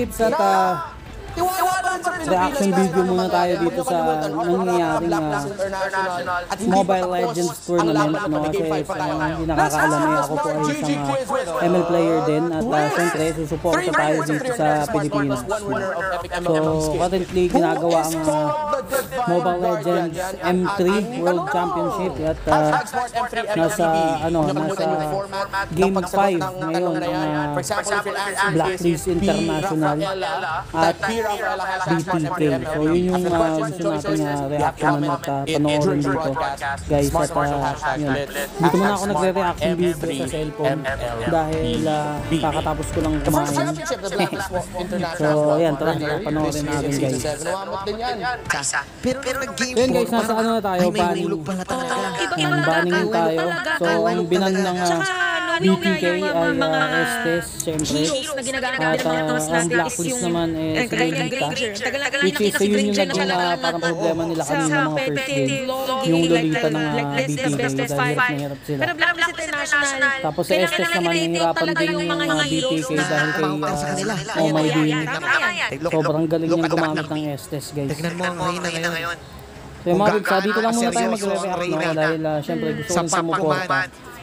Chips at reaction video muna tayo dito sa nangyayaring Mobile Legends tournament, no? Kasi sa hindi nakakaalam ay ako po ay isang ML player din at siyempre susuporta tayo dito sa Pilipinas. So currently ginagawa ang Mobile Legends M3 World Championship at nasa Game 5 ngayon ang Blacklist International at BTK. So yun yung gusto natin reaction at panoorin dito guys. At yun, dito muna ako nagre-reaction video sa cellphone dahil kakatapos ko lang kumain. So yan, tara panoorin natin guys. Yun guys, nasa ano na tayo, banning tayo. So ang binan ng BTK ay Estes, syempre. At ang Blacklist naman si Lolita. Which is yun yung naging parang problema nila kanina mga first game. Yung Lolita ng BTK dahil hirap sila. Tapos sa Estes naman nahihirapan din yung BTK dahil kay My Bean. Sobrang galing yung gumamit ng Estes guys. Tignan mo ang mahina ngayon. So yung mga bigsa, dito lang muna tayo magre-react, no? Dahil syempre gusto kong sumuporta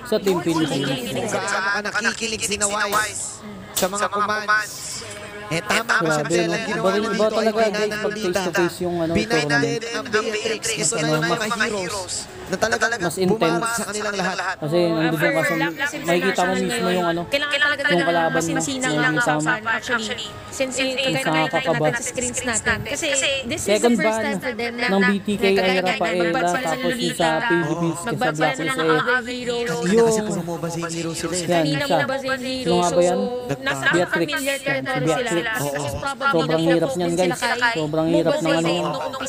sa Team Pilipinas. Kung gaano ka nakikilig si Nawais sa mga commands. Eh tama ba siya dyan ang ginawa na dito ay binay ng Lolita. Binay na din ang BX. Isa na yung mga heroes na talagang bumanat sa kanilang lahat. Kasi nandun ka sa, makikita mo mismo yung yung kalaban mo, yung isama. Since nakakakabat sa screens natin. Kasi this is the first time for them ng BTK ay Rafaela, tapos yung sa Philippines ka sa Blacklist kanina kasi puro MOBA heroes sila eh. Yan, siya. Sino nga ba yan? Beatrix. Sobrang hirap niyan guys. Sobrang hirap ng ano yun.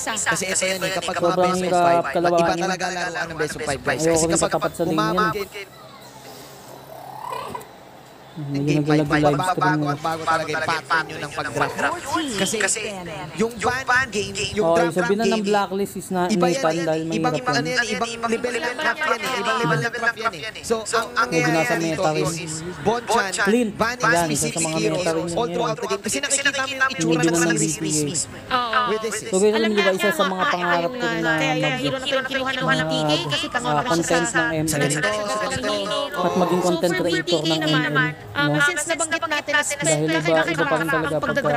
Kasi ito yan eh, kapag sobrang hirap kalabanin. iba talaga laruan ng best of 5 guys. Kasi kapag bumabagin Medyo naglag-live stream mo. bago talaga yung pattern nyo ng pag-draft. Kasi yung ban game, yung Okay, draft sabi na ng game, Blacklist is na iba inipan yan dahil eh. mahirap Ibang yan. ibang level ng draft yan eh. Ibang level ng draft yan eh. So, ang Medyo nasa nangyayari meta dito rin. is Bonchan, Clint, ban yan, specific isa sa mga heroes meta rin yun all yan. throughout the game. Kasi nakikita mo yung itsura Medyo ng na mga ng Riz BTK. with this. So guys, alam niyo ba, isa sa mga pangarap ko na kinuha ng BTK kasi content ng ML at maging content creator ng ML. Since nabanggit natin Dahil iba pa rin talaga pagka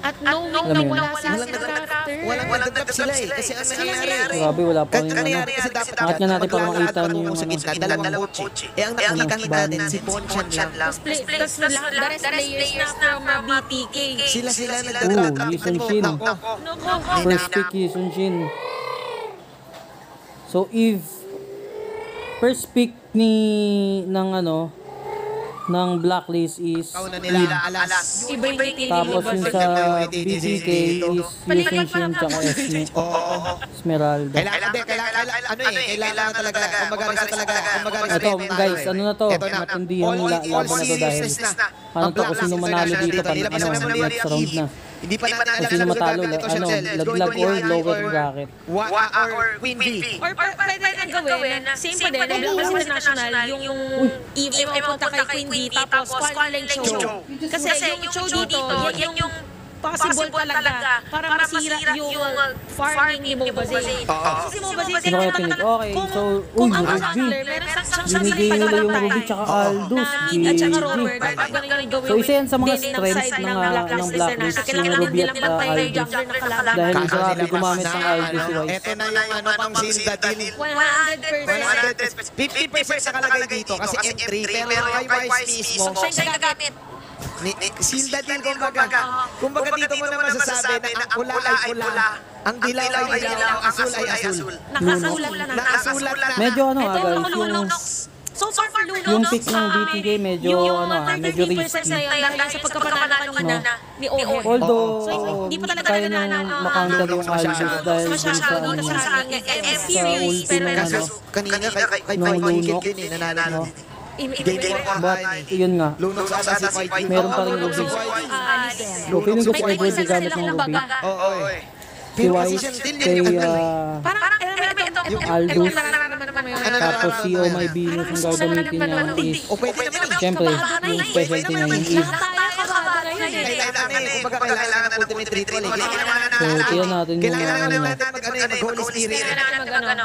at knowing na wala sila sa character. Walang nag-draft sila eh. Kasi ang nangyayari. grabe, wala pa rin ano. Kasi dapat Bakit nga natin parang makita niyo yung sa gitna, dalawang coach. Eh ang nakita natin si Bonchan lang. Tapos the rest players na from BTK. Sila nagda-draft. Lee Sun-shin. First pick Lee Sun-shin. So if first pick ng Blacklist is Kauna nila alas. tapos yung sa BTK is Lee Sun-shin tsaka Esmeralda. Kailangan talaga, kumbaga talaga, Ito guys, ano na to? Matindi yung laban na to dahil kung sino manalo dito next round na. Hindi pa natin Kung sino matalo, laglag or lower bracket. or Queen B. Or pwede nang gawin, same pa din, Blacklist International, yung Eve ay mapunta kay Queen B, tapos qualifying show. Kasi yung show dito, yan yung possible talaga para masira yung farming ni Mobazay. Kasi si Mobazay, Sino kaya pinig? Okay, so, kung ang Ruby. meron siyang Binigay nila yung Ruby tsaka Aldous. at saka Robert, ganun yung gawin. So, isa yan sa mga din ng strengths side ng Blacklist Blacklist, yung Kailangan Ruby nilang at bantayan yung Aldous. jungler ng kalaban. Dahil grabe gumamit ng Aldous si Wise. Ito na yung pang Silda deal. 100%. 50% nakalagay dito kasi M3 pero yung Wise mismo Siya yung gagamit. Silda deal kumbaga dito mo na masasabi na ang pula ay pula, ang dilaw ay dilaw, ang asul ay asul. Nakasulat na. Nakasulat na. Medyo Ito, guys, so far for Luno, yung pick ng BTK medyo medyo 33% risky. na yun dahil sa pagkapanalo kanina ni Ohe. Although hindi pa talaga kaya niyang makounter yung Aldous dahil dun sa series, pero Kanina kay Viking din nanalo. But yun nga, Lunok sa asa si Viking. meron pa rin Ruby. So feeling ko si Edward gamit ng Ruby. Oo. Si Wise kay parang yung Aldous. Tapos si Oh My Venus yung gagamitin niya is O pwede naman syempre yung specialty niya yung Eve. Kumbaga kailangan ng ultimate ritual eh. So, tiyan natin yung Kailangan natin mag-Holy Spirit.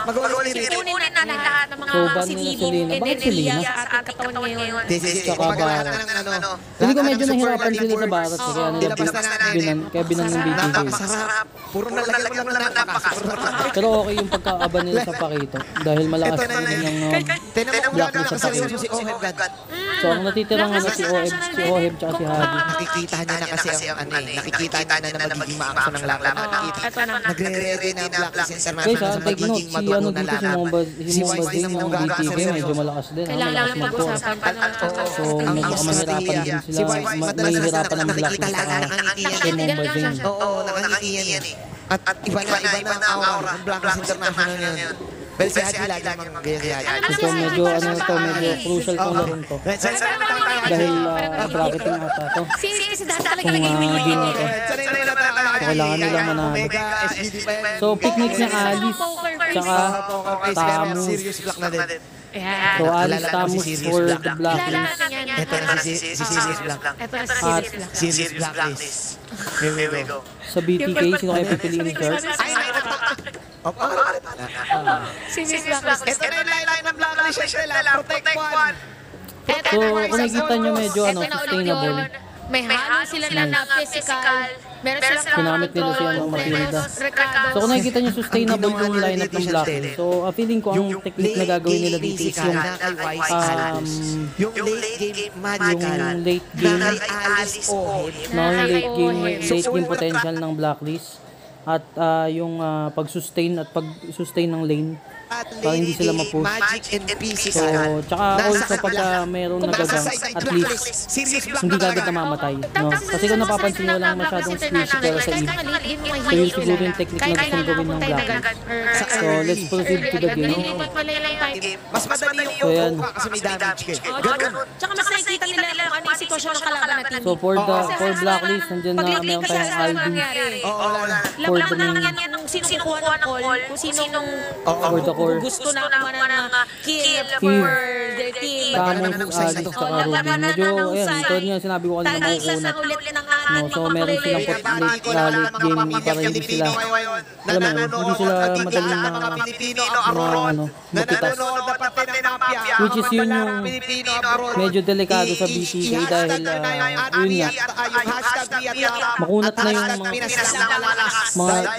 Mag-Holy Spirit. Ipunin natin lahat ng mga So, ban nila positibong Selena. Bakit enerhiya Selena? sa ating katawan ngayon. Tsaka Barat. Hindi ko medyo nahirapan sila sa Barat. Kaya binan ng BTK. Napakasarap. Puro nalagyan mo lang ng napakasarap. Pero okay yung pagkaaban nila sa Pakito. Dahil malakas din yung blacklist sa Pakito. Si Oheb God. So, ang natitirang si Oheb tsaka si Hadi. Nakikita niya na kasi ang nakikita niya na magiging maakso ng laban. Nagre-ready na Blacklist Guys, International sa take note, magiging si magulo ano na dito, si laban. Mombas din, yung BTK, medyo malakas din. Kailangan Malakas lang mag-core. pag-usapan. So, medyo mahirapan din sila. Mahirapan ang blacklist sa kay Mombas din. Oo, nakangiti yan eh. At iba na ang aura ng Blacklist International ngayon. Well, si Haji lagi namang ganyan si Haji. Ito medyo medyo crucial tong larong to. Dahil bracketing ata to. Si dati talaga Kung naging game na to. Kailangan nilang manalo. So, picnic niya Alice, tsaka Tamus. Serious Black na din. Ayan. So, Alice Tamus for the blacklist. Ito na si Serious Black. Ito na si Serious Black. Serious Blacklist. Here we go. Sa BTK, sino kayo pipiliin ni Charles? Serious Black. Ito na yung line ng Blacklist. Protect one. So, kung nakikita nyo medyo sustainable. May halo sila na physical. Meron silang Ginamit nila siya ng Matilda. So, kung nakikita nyo sustainable yung lineup ng blacklist. So, feeling ko ang technique na gagawin nila dito is yung late game magical yung late game, na kay Alice Oheb. yung late game potential ng blacklist. At yung pag-sustain ng lane para hindi sila ma-push. Magic and physical. So, tsaka also pagka mayroong nagagang, at least hindi kagad namamatay. No? Kasi kung napapansin nyo, walang masyadong physical sa EVE. So, yun siguro yung technique na gusto gawin ng blacklist. So, let's proceed to the game. Mas madali yung So, yan. kasi may damage ka. Tsaka mas nakikita nila kung ano yung sitwasyon ng kalaban natin. So, for blacklist, nandiyan na meron tayong Aldi Oo, wala. for Lang the lang main. yan kung sino kukuha ng call, kung sinong For the core. gusto na kill for their team. Tamus, Alice, tsaka Ruby. Medyo, ayan, ito niya sinabi ko kanina makukunat. ulit ng No, so meron silang late game para hindi sila, alam mo, hindi sila madaling mapitas. Which is yun yung medyo delikado sa BTK dahil yun nga, makunat na yung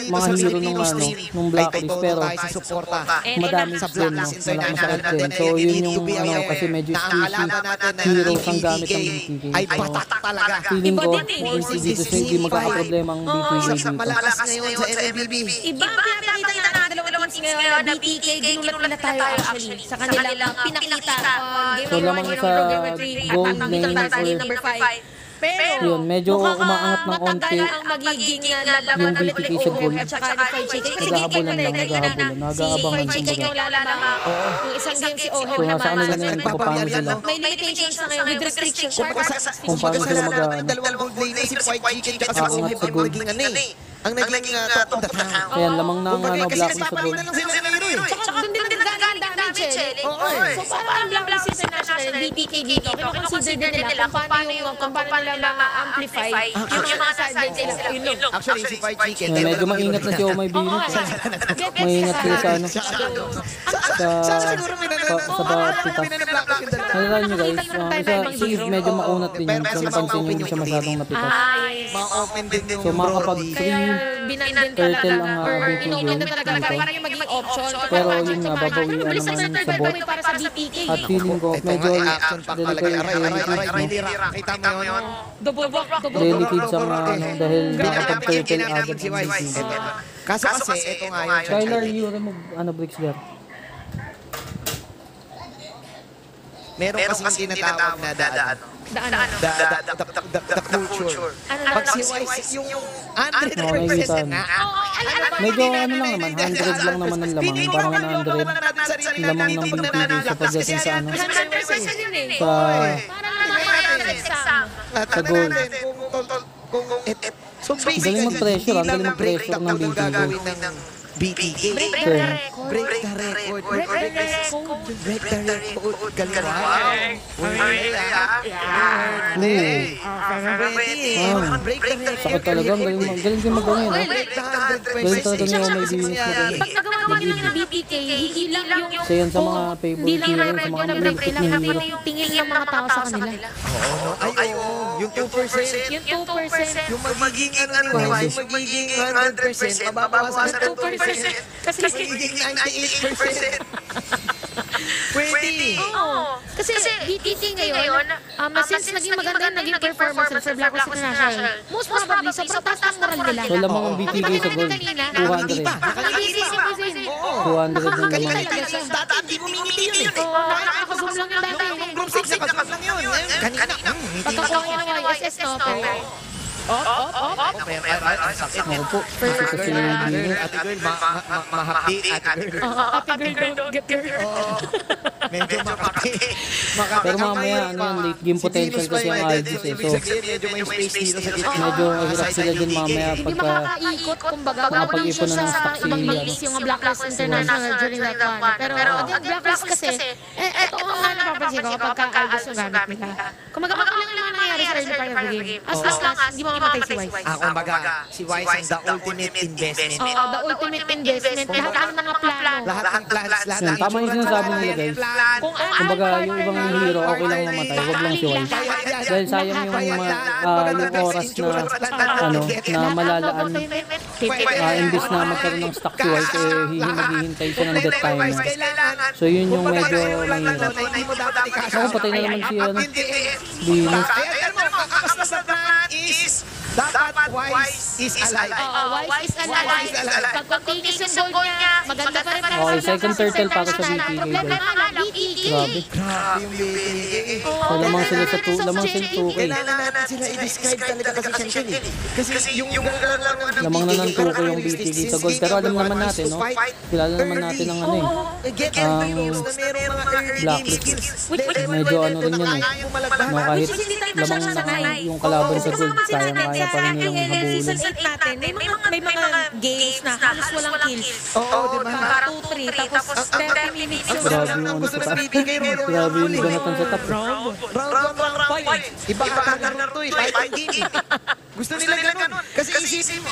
mga hero nung blacklist pero madami din, no? Masakit din. So yun yung kasi medyo squishy heroes ang gamit ng BTK. So, feeling ko, dito siya hindi magkakaproblema ang BTK dito. Malakas ngayon sa MLB. Iba ang pinakita ng dalawang teams ngayon na BTK, ginulat na tayo actually sa kanilang pinakita. So lamang sa gold lane number 5. Pero, yun, medyo umaangat ng konti ang magiging laban yung ulit BTK ni sa Oheb gold. at saka ni Fried Chicken. Kasi Naghahabulan lang, kanina nag-aabangan si Fried Chicken kumbaga. yung lalaman. Yung isang game si Oheb So na nasa kanila na yun kung paano sila. may limitations na ngayon with restrictions. Kung paano sila mag-aano. Dalawang gold lane si White Chicken at si Aangat Oheb sa ang gold. magiging ang naging top of the town. Ayan, lamang ng blacklist sa gold. Tsaka doon din nagagaling damage eh. So parang ang Blacklist International, BTK dito, kinoconsider din nila kung paano nila ma-amplify yung mga sideline nila. Yun lang. Actually, si White Chicken. Ayan, medyo maingat na si Omay Binit. Maingat sila sa ano. Sa bawat pita. Nalala nyo guys, si Eve medyo maunat din yun. So napansin nyo hindi siya masyadong napitas. Mga open din yung So makakapag-3 turtle ang BTK. Para yung maging option. Pero yun nga, babawian naman sa bot. Para sa BTK. At feeling ko, medyo action pack delicate Kita mo yun? delicate sa mga ano, dahil nakapag-turtle agad Si ang White. BTK. Kaso kasi, ito nga yun. Skylar, you remove bricks there. Meron kasing tinatawag na daan. The culture. Pag si White, yung 100% nga. Medyo ano lang naman, 100 lang naman ang lamang. Parang 100 lamang ng BTK sa pagdating sa ano, 100% yun eh. sa Sa goal. So Galing mag-pressure, ang galing mag-pressure ng BTK. BTK. Break the Sure. record. Break the record. Break the record. Break the record. Galing ba? Break the record. Sakit talaga. Galing din magaling, no? Break the 100%. Galing talaga niya may business na ganyan. Pag nagawa nila ng BTK, hindi lang yung... Isa yan sa mga favorite Hindi lang hero, record sa mga na break malulupit lang, na pati hero. na yung tingin ng mga tao sa kanila. Ay, oo. Yung 2%. Yung 2%. Yung magiging yung magiging 100%, mababawasan ng 2%. Kasi Magiging 98%. Pwede. Oo. Kasi BTK ngayon, since naging maganda naging performance sa Blacklist International, most probably, sobrang taas ng moral nila. So lamang ang BTK sa gold. 200. Oo. 200 din naman. Dati hindi bumingiti yun eh. Oo, nakaka-zoom lang yung dati. Yung group 6 nakasum lang yun. Kanina, hindi Pagkakuha niya ng YSS, no? Ako po. Kasi kasi yung hero. Ate girl, mahapdi. Ate girl. Happy girl, don't get girl. Medyo makapdi. Pero mamaya, ano yan, late game potential kasi ang Aldis eh. So, Medyo may space dito sa gitna. medyo hirap sila din mamaya Hindi pagka makakaikot, kumbaga, bawal Nakapag-ipon siya na ng sa stock si, ibang ano. release yung Blacklist International during that one. Pero again, Blacklist kasi, ito ang napapansin ko kapag ka-Aldous yung gamit nila. Kumbaga, lang lang nangyayari sa early part of the game. As long as hindi mo mamatay si Wise. Kumbaga, si Wise ang the ultimate investment. Oo, the ultimate investment. Lahat ng mga plano. Lahat ng plans, lahat Yan, tama yung sinasabi nila guys. Kung ano Kumbaga, yung ibang hero, okay lang mamatay. Huwag lang si Wise. Dahil sayang yung yung oras na na malalaan imbis na magkaroon ng stock si Wise maghihintay siya ng death timer. So yun yung medyo mahirap. Hindi mo dapat ikasama. Ako patay na naman si Venus. Dapat Wise is alive. Wise is alive. Pag continuous yung goal niya, maganda pa rin para Okay, sa second turtle para sa BTK Problema guys. nga lang, BTK. Grabe. Grabe yung BTK. So lamang sila sa 2, lamang sila 2K. Kailangan natin sila i-describe talaga kasi siyempre. Kasi yung Lamang na ng 2K yung BTK sa gold. Pero alam naman natin, no? Kilala naman natin ang ano eh. Get heroes na merong mga early game Blacklist. skills. Medyo ano rin yan eh. No, kahit lamang na yung kalaban sa gold, kaya pa rin nilang Season habulin. 8 natin, may mga games na halos walang kills. Oo, di ba? Parang 2-3, tapos 30 minutes yung Grabe yung ano sa top. Grabe yung ganatan sa top. Round 5. Iba ata na to eh. 5 game. Gusto nila ganun. Kasi isipin mo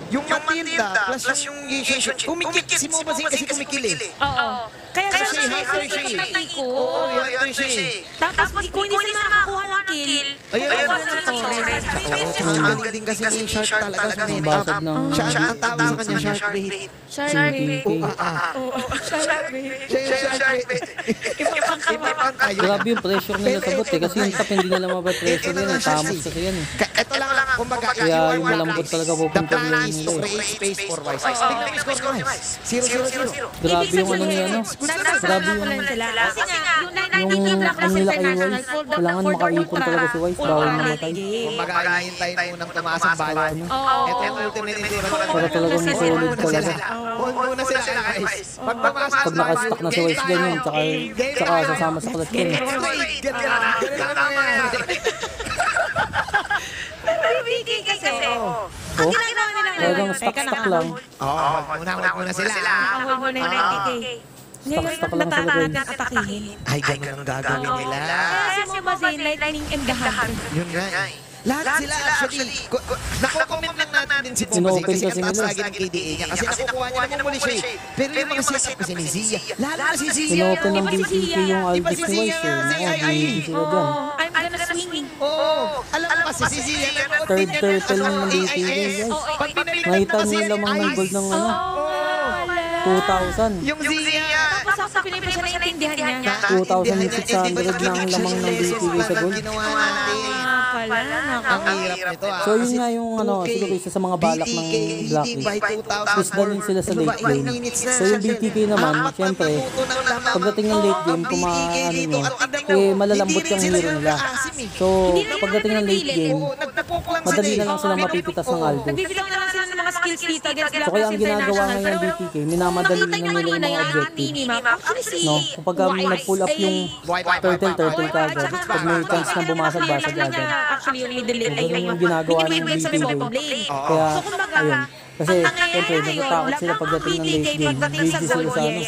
yung Matilda plus yung Yishun. Kumikit si Moba kasi kumikil eh. Oo. Kaya Kasi siya hunter siya eh. Oo, hunter siya eh. Tapos kung hindi sila makakuha ng kill, Ayun, ayun, ang galing din kasi ni Shark talaga sa Ang net. basag ng Siya ang tawag sa kanya, Shark Bait. BTK. Siya yung Shark Bait. Ibang tayo. Grabe yung pressure nila sa bot eh. Kasi yung top hindi nila mabapressure yan eh. Tamos kasi yan eh. Ito lang, kumbaga, Kaya yung malambot talaga the pupunta plan nila is to nila eh. create space for Wise. Tingnan mo yung score ko, Wise. 0-0-0. Grabe yung ano niya, no? Grabe yung Kasi nga, yung yung 19 Black ano nila kay International, Wise. for the Kailangan makaipon talaga si Wise. Bawal mamatay. Kumbaga, hintayin mo ng tumaas ang bala. Ito yung ultimate endurance. Para talagang solid talaga. Hold muna sila, Wise. Pag pumasok, Pag nakastock na si Wise dyan yun, tsaka sasama sa clutch yun eh. BTK kasi, Oh, ang ginagawa nila talagang stock lang. muna sila. Ahol mo na yung 90K. Ngayon, Stock lang sila, natataka guys. natin atakihin. Ay, ganun ang gagawin nila. Kasi si Mobazine, Lightning and the Hunter. Yun nga eh. Lahat sila actually, nako-comment lang natin din si Bombazine Inopen kasi kasi ang taas nila. lagi ng KDA niya kasi nakukuha niya ng muli siya eh. Pero yung mga setup kasi ni Zia, lalo na si Zia. Inopen ng BTK yung Aldis ni Wise eh. Hindi sila dyan. I'm gonna swing. Oo, alam mo kasi si Zia, Third turtle ng BTK guys. pag pinalitan Nakita na kasi niyo lamang ng gold ng ano, 2,000. yung Zia, Tapos ako pinay pa siya naiintindihan niya. 2,600 na ang lamang ng BTK sa gold. ginawa natin. Pala, Ang hirap nito So yun nga yung ano, siguro isa sa mga balak ng Blacklist. Is dalhin sila sa late game. So yung BTK naman, syempre, pagdating ng late game, kung ano nyo, eh malalambot yung hero nila. So pagdating ng late game, madali na lang silang mapipitas ng Aldo. Nagbibilang na lang sila ng mga skills dito against So Black kaya Ops ang ginagawa International. ngayon ng BTK, minamadali na nila yung mga objectives. No, kapag nag-pull up yung turtle ka agad, pag may chance na bumasag-basag agad. Actually, yung middle lane ay Ganun yung ginagawa ng binibigay sa BTK. bottom lane. Kaya, So, kumbaga, ayun. Kasi, siyempre, natatakot sila pagdating ng late game. Busy sila sa ano.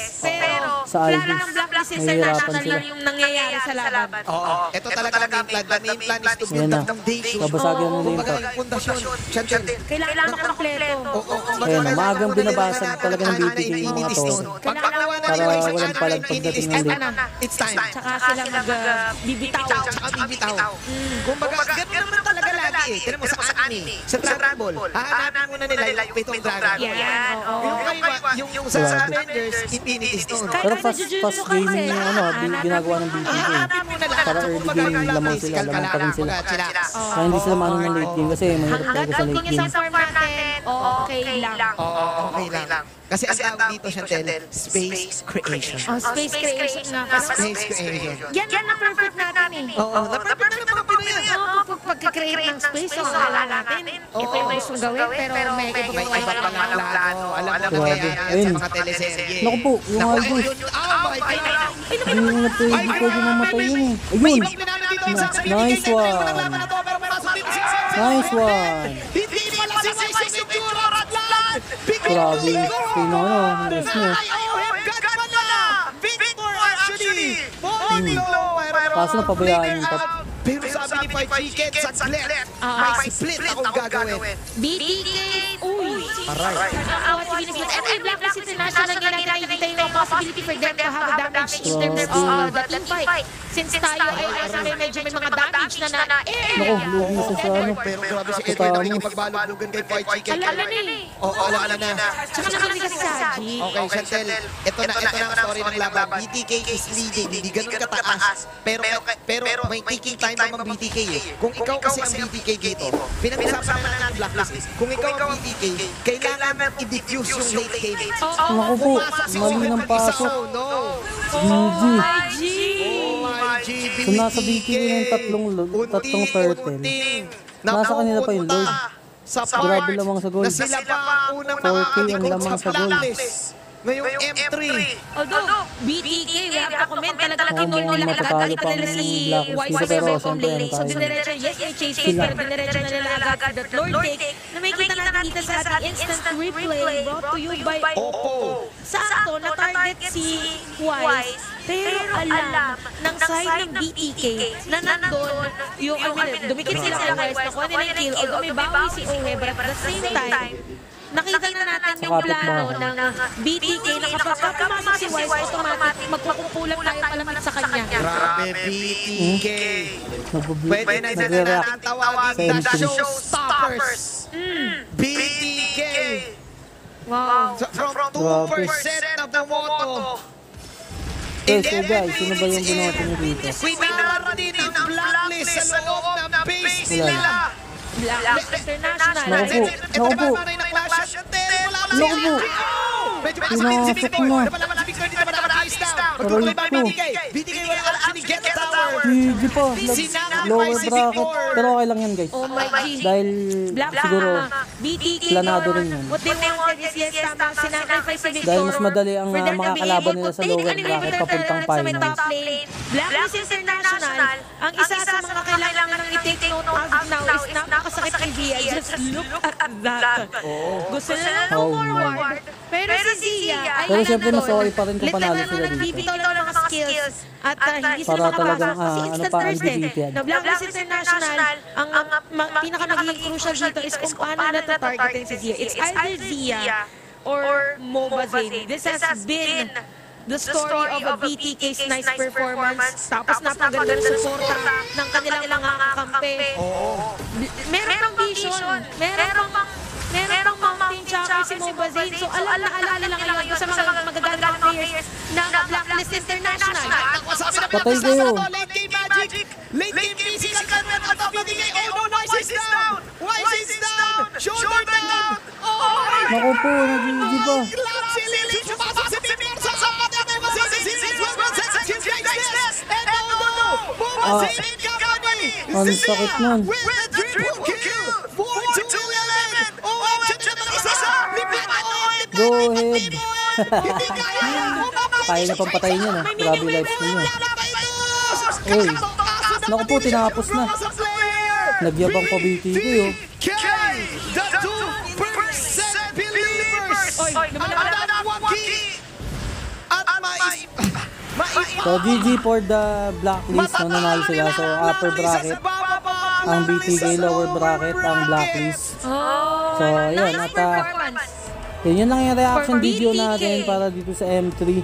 Sa Alvis. Nahihirapan sila. yung nangyayari sa laban. Oo. Ito talaga ang main plan. The main plan is to build up ng day shoot. Babasagin mo na yung Kumbaga top. yung pundasyon. Chantel. Kailangan kompleto. Ayun, maagang binabasag talaga ng BTK yung mga tao. Pagkagawa na Para ni Wise walang Ana palag yung pagdating Infinity ng Stone, late. it's time. Tsaka sila magbibitaw. Tsaka bibitaw. Kumbaga, ganun naman talaga lagi eh. Tignan mo sa anime, sa Dragon Ball, hahanapin muna nila yung pitong dragon. Yan, oo. Yung kaiwa, yung sa Avengers, Infinity Stone. Pero fast gaming yung ano, ginagawa ng BTK. Hahanapin muna lahat. Para early game, lamang sila, lamang pa rin sila. Kaya hindi sila maano ng late game kasi mahirap talaga sa late Kung isang game. form natin, okay lang. Oo, okay lang. Kasi ang tawag dito, Chantel, space creation. Space creation nga. Space creation. Yan na perfect natin eh. Oo, na-perfect na mga Pinoy yan. Pagka-create ng space, so akala natin, ito yung gustong gawin, pero may May iba iba pa lang plano. Alam mo na kaya yan Ayun. sa mga teleserye. Naku po, yung Alvis. Oh my God! Hindi pwede mamatay yun eh. Ayun! Nice one! Nice one! Hindi pala si Wise yung itsura at lahat! Grabe, pino ano, ang rest niya. Victor actually! Morning low! Kaso napabayaan yung top. Pero sabi ni Fight Chicken, saglit! May split akong gagawin. BTK, uy! Aray. And Blacklist International nga lang nakikita yung possibility for them to have a damage in terms of the team fight. Since tayo ay nasa medyo may mga damage na Naku, lugi na sa ano. Pero grabe si Edwin na nakipagbaluglugan kay Fight Chicken. Alam na eh. Oo, alam na. Tsaka nakinig kasi sa Haji. Okay, Chantel, ito na ang story ng laban. BTK is leading, hindi ganun kataas. Pero may taking time ang BTK eh. Kung ikaw kasi ang BTK dito, pinag-usapan na natin Blacklist. Kung ikaw ang BTK, kailangan i-diffuse yung late game. Naku po, mali ng pasok. GG. Haji! So nasa BTK na yung tatlong turtle. Nasa kanila pa yung Lord. Grabe lamang sa goal. Na sila pa ang unang 4K ang nakakatikot lamang sa sa goal. Blacklist. Ngayong M3. Although, BTK, we have to comment, talaga kinol nila matatalo agad pa nila ang si Blacklist Wise dito, pero from siyempre, late. So, kaya. diniretso, yes, may chase phase, pero diniretso na nila agad that Lord take, na may kita natin dito sa ating instant replay brought to you by Oppo. Sakto, na-target si Wise, pero alam ng side ng BTK na nandun yung, dumikit sila kay Wise, nakuha nila yung kill, although may bawi si Ohe, but at the same time, nakita na natin yung plano ng BTK na kapag pumasok si Wise, automatic magkukumpulan tayo palamit sa kanya. Grabe, BTK. Pwede na Nagre-react natin tawagin na showstoppers. BTK. Wow. From 2% of the voto. Guys, sino ba yung binoto nyo dito? Pinarating ang Blacklist sa loob ng base nila. Blacklist International. Naku po. Naku po. Medyo Pinasok na. Aray po. BTK will actually get the tower. GG pa. Lower bracket. Pero okay lang yan guys. Oh my God. Dahil siguro BTK, planado rin yan. what they wanted is yes, tama, sinacrifice si Victor. Dahil mas madali ang for them to be makakalaban able nila to sa take lower anyway bracket with papuntang sa may top finals. lane. Blacklist International, ang isa sa mga kailangan nang i-take note as of now is napakasakit ang Zia. Just look at that. Gusto nila lang Oh forward. Pero si Zia ay Pero syempre mas nandun. okay pa rin kung panalo Literal sila na dito. nagbibitaw lang ng mga skills at hindi sila Para talagang, makapasok kasi ano instant pa, thirst eh. undefeated. Na Blacklist International, ang pinaka magiging crucial dito is kung paano natatargetin si Zia. It's either Zia or Moba Zane. This has been the story of a BTK's nice performance. Tapos napaganda ng suporta ng kanilang mga kakampi. Meron pang vision. Meron pang mountain chopper si Moba Zane. So alam na alala lang ngayon sa mga magagaling na players ng Blacklist International. Patay kayo. Late game magic. Late game physical metal of BTK. Oh no, Wise is down. Wise is down. Shoulder down. Oh my Naku po, nag-GG pa. God. Si Lily pumasok si Victor sa sapat. Ang sakit nun. Go ahead. Kaya na pang patayin yan ah. Grabe lives ninyo. Uy. Naku po, tinapos na. Nagyabang pa BTK oh. The 2% So GG for the blacklist na nanalo sila. So upper bracket ang BTK, lower bracket ang blacklist. So yun, at yun lang yung reaction video natin para dito sa M3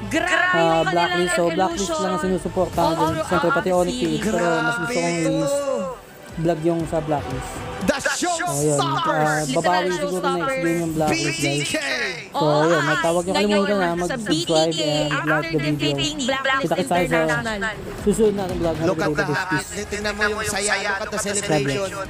blacklist. So blacklist lang ang sinusuportahan din. Siyempre pati Onyx PH, pero mas gusto kong vlog yung sa blacklist. So yun, babawi siguro next game yung blacklist guys. So yun, magtawag yung kalimutan na mag-subscribe and like the video. Kita-kits tayo sa susunod natin vlog. Look at the happiness. Tingnan mo yung saya. Look at the celebration.